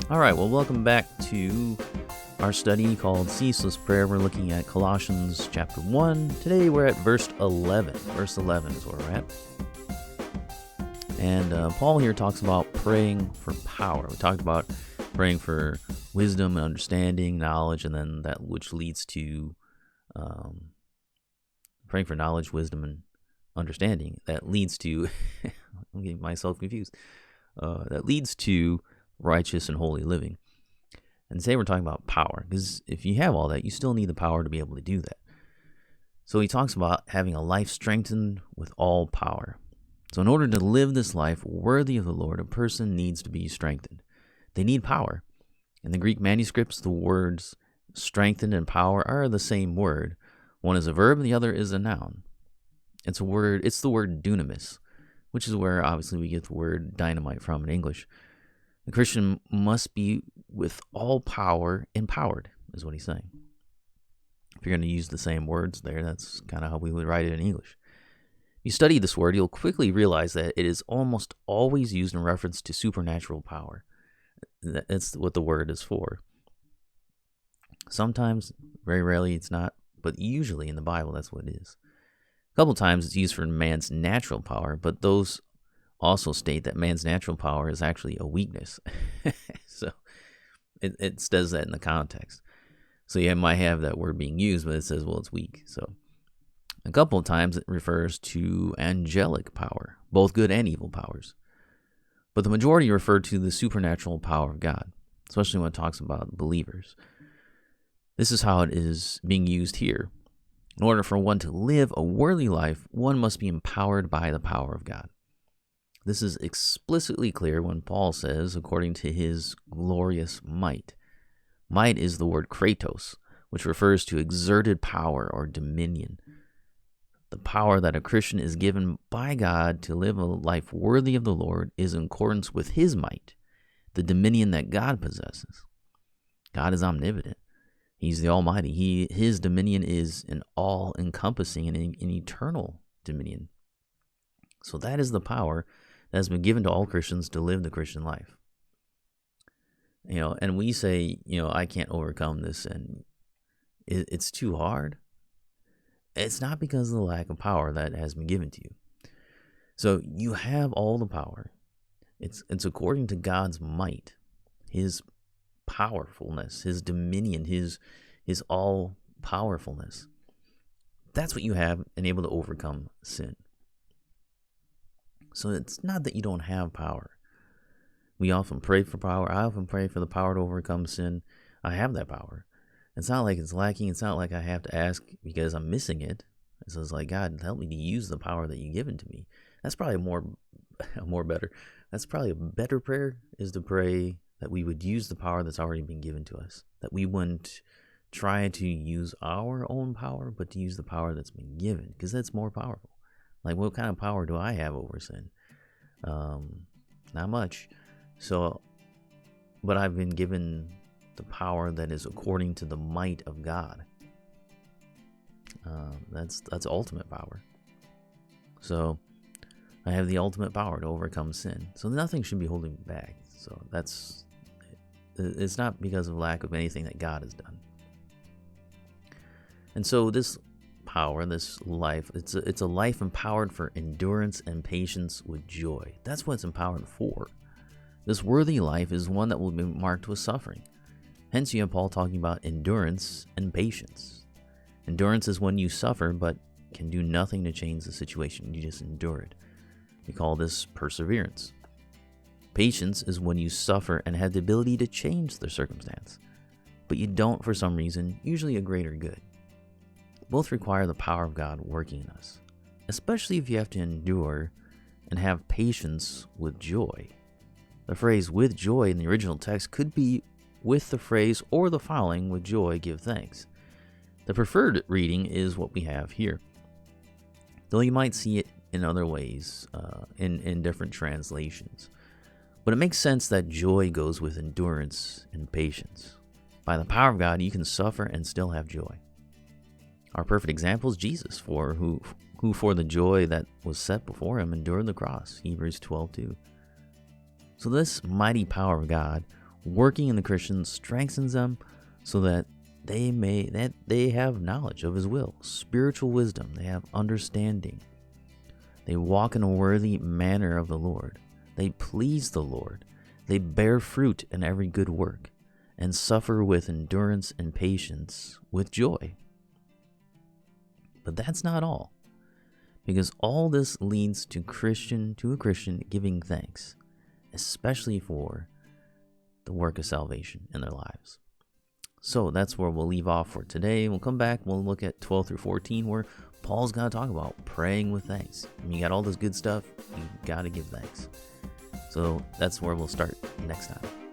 All right, well, welcome back to our study called Ceaseless Prayer. We're looking at Colossians chapter 1. Today we're at verse 11. Verse 11 is where we're at. And Paul here talks about praying for power. We talked about praying for wisdom and understanding, knowledge, and then that which leads to praying for knowledge, wisdom, and understanding. That leads to, I'm getting myself confused, that leads to righteous and holy living. And today we're talking about power, because if you have all that, you still need the power to be able to do that. So he talks about having a life strengthened with all power. So in order to live this life worthy of the Lord, a person needs to be strengthened. They need power. In the Greek manuscripts, the words strengthened and power are the same word. One is a verb and the other is a noun. It's the word dunamis, which is where obviously we get the word dynamite from in English. The Christian must be with all power empowered, is what he's saying. If you're going to use the same words there, that's kind of how we would write it in English. If you study this word, you'll quickly realize that it is almost always used in reference to supernatural power. That's what the word is for. Sometimes, very rarely, it's not, but usually in the Bible, that's what it is. A couple times it's used for man's natural power, but those also state that man's natural power is actually a weakness. So it says that in the context. So you might have that word being used, but it says, well, it's weak. So a couple of times it refers to angelic power, both good and evil powers. But the majority refer to the supernatural power of God, especially when it talks about believers. This is how it is being used here. In order for one to live a worthy life, one must be empowered by the power of God. This is explicitly clear when Paul says, according to his glorious might. Might is the word kratos, which refers to exerted power or dominion. The power that a Christian is given by God to live a life worthy of the Lord is in accordance with his might, the dominion that God possesses. God is omnipotent. He's the Almighty. His dominion is an all-encompassing and an eternal dominion. So that is the power that has been given to all Christians to live the Christian life. And we say, I can't overcome this and it's too hard. It's not because of the lack of power that has been given to you. So you have all the power. It's according to God's might, his powerfulness, his dominion, his all powerfulness. That's what you have and able to overcome sin. So it's not that you don't have power. We often pray for power. I often pray for the power to overcome sin. I have that power. It's not like it's lacking. It's not like I have to ask because I'm missing it. So it's like, God, help me to use the power that you've given to me. That's probably better. That's probably a better prayer, is to pray that we would use the power that's already been given to us. That we wouldn't try to use our own power, but to use the power that's been given, because that's more powerful. Like, what kind of power do I have over sin? Not much. So, but I've been given the power that is according to the might of God. That's ultimate power. So, I have the ultimate power to overcome sin. So nothing should be holding me back. So it's not because of lack of anything that God has done. And so this power, this life, it's a life empowered for endurance and patience with joy. That's what it's empowered for. This worthy life is one that will be marked with suffering. Hence you have Paul talking about endurance and patience. Endurance is when you suffer but can do nothing to change the situation. You just endure it. We call this perseverance. Patience is when you suffer and have the ability to change the circumstance, but you don't for some reason, usually a greater good. Both require the power of God working in us, especially if you have to endure and have patience with joy. The phrase with joy in the original text could be with the phrase or the following, with joy give thanks. The preferred reading is what we have here, though you might see it in other ways in different translations. But it makes sense that joy goes with endurance and patience. By the power of God, you can suffer and still have joy. Our perfect example is Jesus, who for the joy that was set before him endured the cross, Hebrews 12:2. So this mighty power of God Working in the Christian strengthens them so that they have knowledge of his will, spiritual wisdom, they have understanding. They walk in a worthy manner of the Lord. They please the Lord. They bear fruit in every good work and suffer with endurance and patience with joy. But that's not all, because all this leads to a Christian giving thanks, especially for the work of salvation in their lives. So that's where we'll leave off for today. We'll come back, we'll look at 12 through 14, where Paul's going to talk about praying with thanks. I mean, you got all this good stuff, you got to give thanks. So that's where we'll start next time.